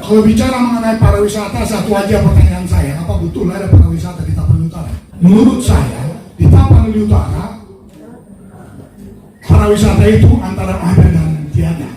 Kalau bicara mengenai pariwisata, satu aja pertanyaan saya, apa betul ada pariwisata di Tapanuli Utara? Menurut saya, di Tapanuli Utara, pariwisata itu antara ada dan tiada.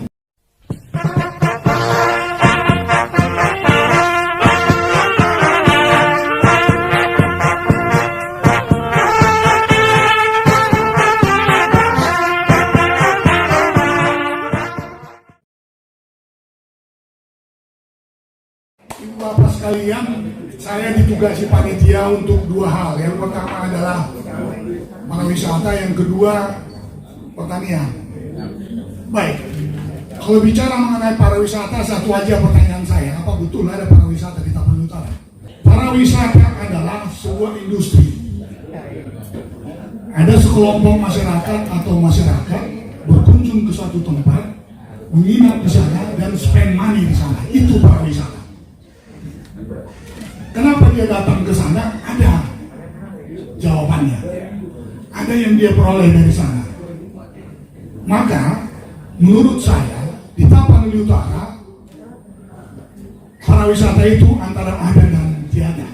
Bapak sekalian, saya ditugasi panitia untuk dua hal. Yang pertama adalah pariwisata, yang kedua pertanian. Baik, kalau bicara mengenai pariwisata, satu aja pertanyaan saya, apa betul ada pariwisata di Tapanuli Utara? Pariwisata adalah sebuah industri. Ada sekelompok masyarakat atau masyarakat berkunjung ke suatu tempat, menginap di sana dan spend money di sana. Itu pariwisata. Kenapa dia datang ke sana? Ada jawabannya. Ada yang dia peroleh dari sana. Maka, menurut saya, di Tapanuli Utara, pariwisata itu antara ada dan tiada.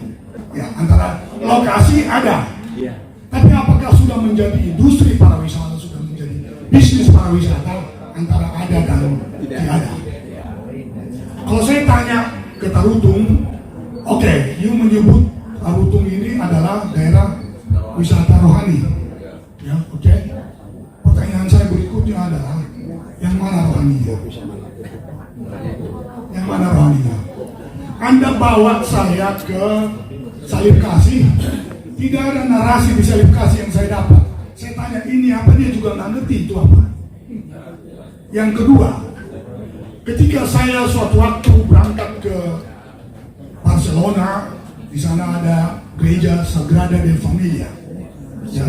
Ya, antara lokasi ada. Tapi apakah sudah menjadi industri pariwisata, sudah menjadi bisnis pariwisata, antara ada dan tiada. Kalau saya tanya ke Tarutung, oke, you menyebut Tarutung ini adalah daerah wisata rohani. Ya, oke. Pertanyaan saya berikutnya adalah, yang mana rohaninya? Yang mana rohaninya? Anda bawa saya ke Salib Kasih, tidak ada narasi di Salib Kasih yang saya dapat. Saya tanya ini apa, dia juga nggak ngerti itu apa. Yang kedua, ketika saya suatu waktu berangkat ke Barcelona, di sana ada gereja Sagrada de Familia. Ya,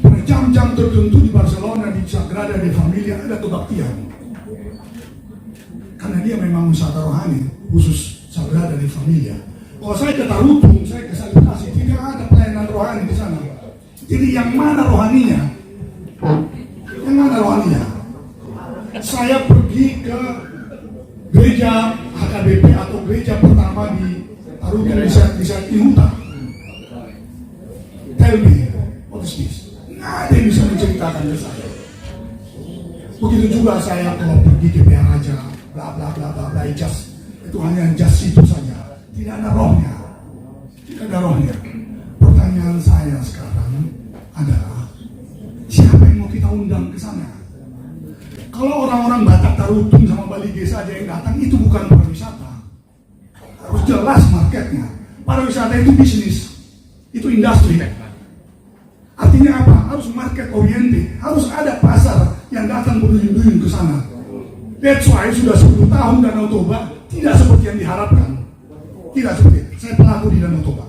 pada jam-jam tertentu di Barcelona di Sagrada de Familia ada kebaktian. Karena dia memang wisata rohani, khusus Sagrada de Familia. Kalau saya ke Tarutung, saya ke Salib Kasih, tidak ada pelayanan rohani di sana. Jadi yang mana rohaninya? Yang mana rohaninya? Saya pergi ke gereja HKBP atau gereja pertama di Tarutung di saat Inuta. Tell me, what is this? Nggak ada yang bisa menceritakan ke saya. Begitu juga saya kalau pergi ke Biar Raja, bla bla bla bla bla, itu hanya jas itu saja. Tidak ada rohnya. Tidak ada rohnya. Pertanyaan saya sekarang adalah, siapa yang mau kita undang ke sana? Kalau orang-orang Batak, Tarutung sama Balige saja yang datang, itu bukan pariwisata. Harus jelas marketnya. Pariwisata itu bisnis, itu industri. Artinya apa? Harus market oriented. Harus ada pasar yang datang berduyun-duyun ke sana. That's why sudah 10 tahun Danau Toba tidak seperti yang diharapkan. Tidak seperti, saya pelaku di Danau Toba.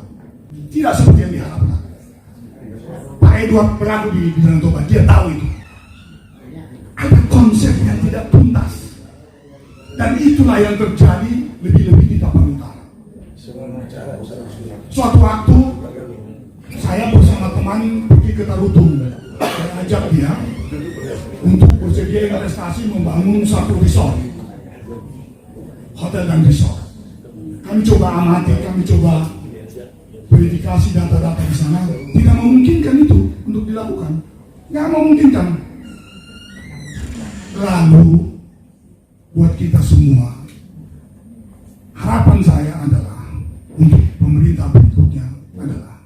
Tidak seperti yang diharapkan. Pak Edward pelaku di Danau Toba, dia tahu itu. Ada konsep yang tidak tuntas. Dan itulah yang terjadi lebih-lebih di Tapanuli Utara. Suatu waktu saya bersama teman pergi ke Tarutung. Saya ajak dia untuk bersedia investasi membangun satu resort, hotel dan resort. Kami coba amati, kami coba verifikasi data-data di sana. Tidak memungkinkan itu untuk dilakukan. Nggak memungkinkan. Lalu buat kita semua, harapan saya adalah untuk pemerintah berikutnya adalah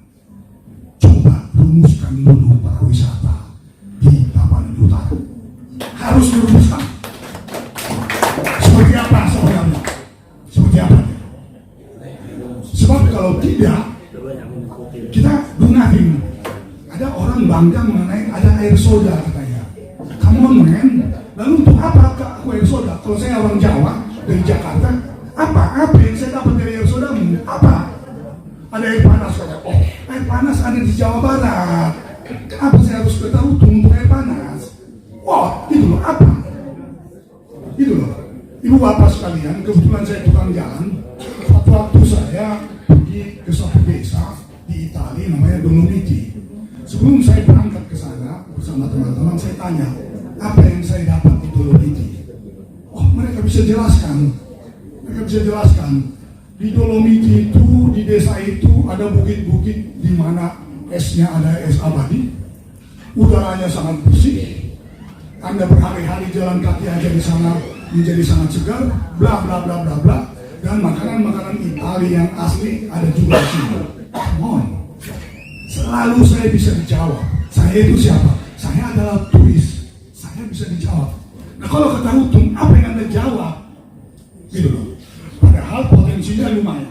coba rumuskan dulu pariwisata di Tapanuli Utara. Harus dirumuskan. Seperti apa sebenarnya? Seperti apa? Sebab kalau tidak, kita do nothing. Ada orang bangga mengenai ada air soda katanya. Come on man. Lalu untuk apa aku air soda? Kalau saya orang Jawa dari Jakarta, apa yang saya dapat dari air sodamu? Apa? Ada air panas kata. Oh, air panas ada di Jawa Barat. Kenapa saya harus ke Tarutung untuk air panas? Wah, itu loh apa? Itu loh. Ibu bapak sekalian, kebetulan saya tukang jalan. Suatu waktu saya pergi ke suatu desa di Italia namanya Dolomiti. Sebelum saya berangkat ke sana bersama teman-teman, saya tanya, apa yang saya dapat di Dolomiti? Oh, mereka bisa jelaskan. Mereka bisa bisa jelaskan. Di Dolomiti itu, di desa itu ada bukit-bukit di mana esnya ada es abadi, udaranya sangat bersih. Anda berhari-hari jalan kaki aja di sana menjadi sangat segar, bla bla bla bla bla. Dan makanan-makanan Italia yang asli ada juga di sini. Come on. Selalu saya bisa dijawab. Saya itu siapa? Saya adalah turis. Saya bisa dijawab. Nah kalau kata Rutung, apa yang Anda jawab? Gitu loh. Padahal potensinya lumayan.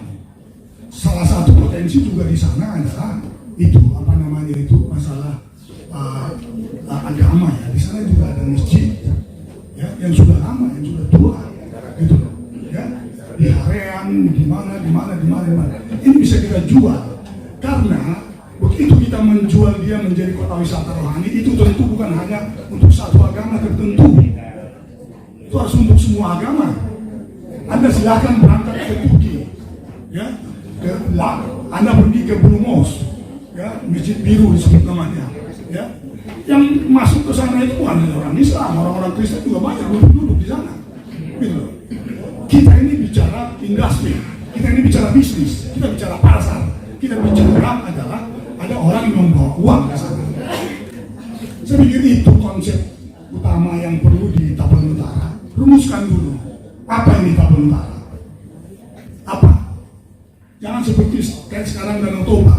Salah satu potensi juga di sana adalah itu apa namanya itu masalah agama ya. Di sana juga ada masjid ya, yang sudah lama, yang sudah tua, gitu loh. Ya, di Harean, di mana. Ini bisa kita jual karena begitu kita menjual dia menjadi kota wisata rohani, itu tentu bukan hanya untuk satu agama tertentu. Itu harus untuk semua agama. Anda silahkan berangkat ke Turki, ya, Anda pergi ke Brumos, ya, Masjid Biru disebut namanya, ya. Yang masuk ke sana itu bukan orang Islam, orang-orang Kristen juga banyak duduk di sana. Gitu. Kita ini bicara industri, kita ini bicara bisnis, kita bicara pasar, kita bicara adalah ada orang yang membawa uang ke sana. Saya pikir itu konsep utama yang perlu di Tapanuli Utara. Rumuskan dulu, apa ini Tapanuli Utara? Apa? Jangan seperti kayak sekarang Danau Toba.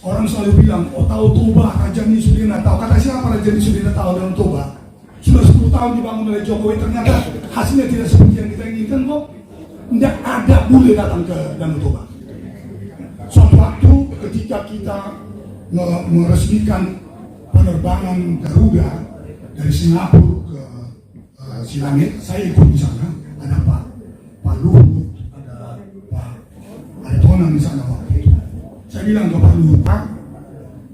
Orang selalu bilang, oh tahu Toba, Raja Nisudina tahu. Kata siapa Raja Nisudina tahu Danau Toba? Sudah 10 tahun dibangun oleh Jokowi, ternyata hasilnya tidak seperti yang kita inginkan kok. Tidak ada bule datang ke Danau Toba. Suatu waktu ketika kita meresmikan penerbangan Garuda dari Singapura ke Silangit, saya ikut di sana. Ada Pak Luhut, ada Tonan di sana waktu itu. Saya bilang ke Pak Luhut, Pak,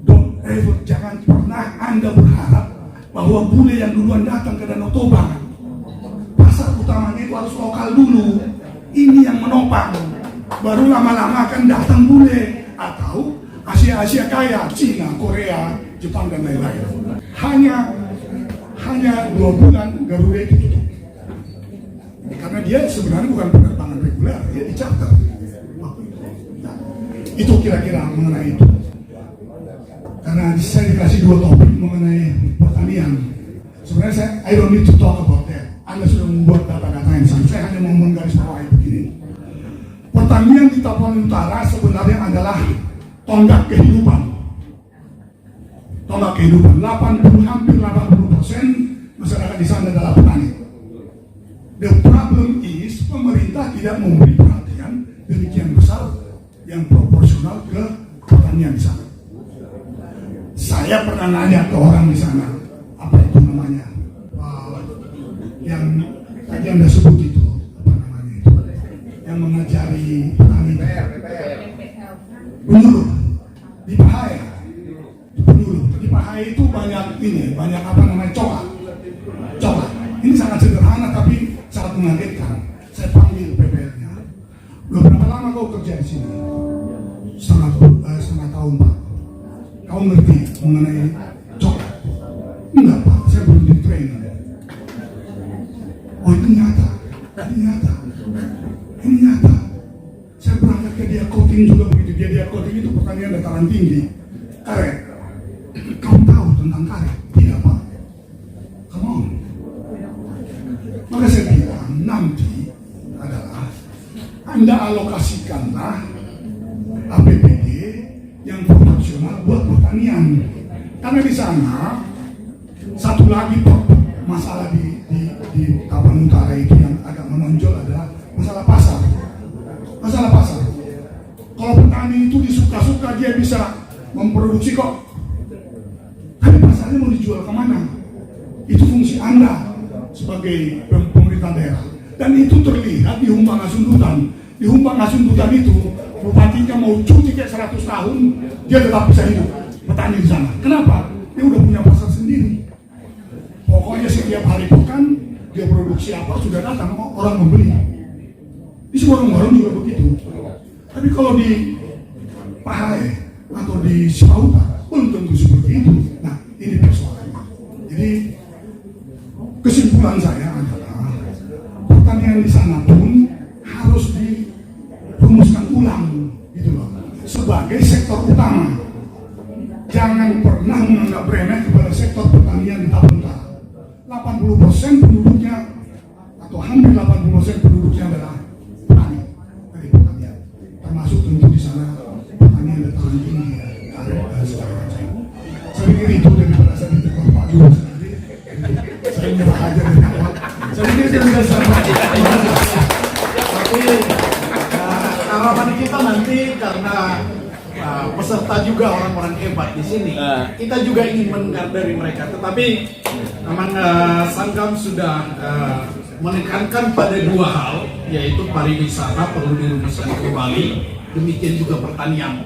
don't ever, jangan pernah Anda berharap bahwa bule yang duluan datang ke Danau Toba, pasar utamanya itu harus lokal dulu. Ini yang menopang. Baru lama-lama akan datang bule atau Asia kaya, Cina, Korea, Jepang dan lain-lain. Hanya 2 bulan Garuda itu tutup. Karena dia sebenarnya bukan penerbangan reguler, dia di charter. Nah, itu kira-kira mengenai itu. Karena saya dikasih 2 topik mengenai pertanian. Sebenarnya I don't need to talk about that. Anda sudah membuat data-data yang sama. Saya hanya mau menggarisbawahi begini. Pertanian di Tapanuli Utara sebenarnya adalah tonggak kehidupan. Tonggak kehidupan. Hampir 80% masyarakat di sana adalah petani. The problem is pemerintah tidak memberi perhatian demikian besar yang proporsional ke pertanian di sana. Saya pernah nanya ke orang di sana, apa itu namanya, yang tadi Anda sebut itu, apa namanya itu, yang mengajari petani penyuluh di Pahaya. Penyuluh di Pahaya itu banyak apa namanya coklat. Ini sangat sederhana tapi sangat mengagetkan. Saya panggil PPL-nya. Berapa lama kau kerja di sini? Setengah tahun Pak. Kau ngerti mengenai coklat? Enggak Pak, saya belum di training. Oh itu nyata. Ini nyata. Saya berangkat ke dia coating juga begitu. Dia coating itu pertanian dataran tinggi. Karet. Kau tahu tentang karet? Tidak Pak. Come on. Maka saya bilang nanti adalah Anda alokasikanlah APBD yang proporsional buat pertanian. Karena di sana satu lagi masalah di Tapanuli Utara itu yang agak menonjol adalah masalah pasar. Kalau petani itu disuka-suka dia bisa memproduksi kok. Tapi pasarnya mau dijual kemana? Itu fungsi Anda sebagai pemerintah daerah. Dan itu terlihat di Humbang Asundutan. Di Humbang Asundutan itu bupatinya mau cuti kayak 100 tahun, dia tetap bisa hidup petani di sana. Kenapa? Dia udah punya pasar sendiri. Pokoknya setiap hari pekan dia produksi apa sudah datang orang membeli. Di semua warung juga begitu. Tapi kalau di Pahai atau di Sipauta belum tentu seperti itu. Nah ini persoalannya. Jadi kesimpulan saya adalah pertanian di sana pun dirumuskan ulang gitu loh, sebagai sektor utama. Jangan pernah menganggap remeh kepada sektor pertanian di Tapenta. 80% penduduknya atau hampir 80% penduduknya adalah petani dari pertanian, termasuk tentu di sana pertanian dataran tinggi dan segala macam. Saya pikir itu daripada saya ditegur Pak Dulu sendiri, saya nyerah aja dari awal. Saya pikir saya bisa selamat. Tapi harapan kita nanti karena peserta juga orang-orang hebat di sini, kita juga ingin mendengar dari mereka. Tetapi memang Sangkam sudah menekankan pada dua hal, yaitu pariwisata perlu dirumuskan kembali, demikian juga pertanian.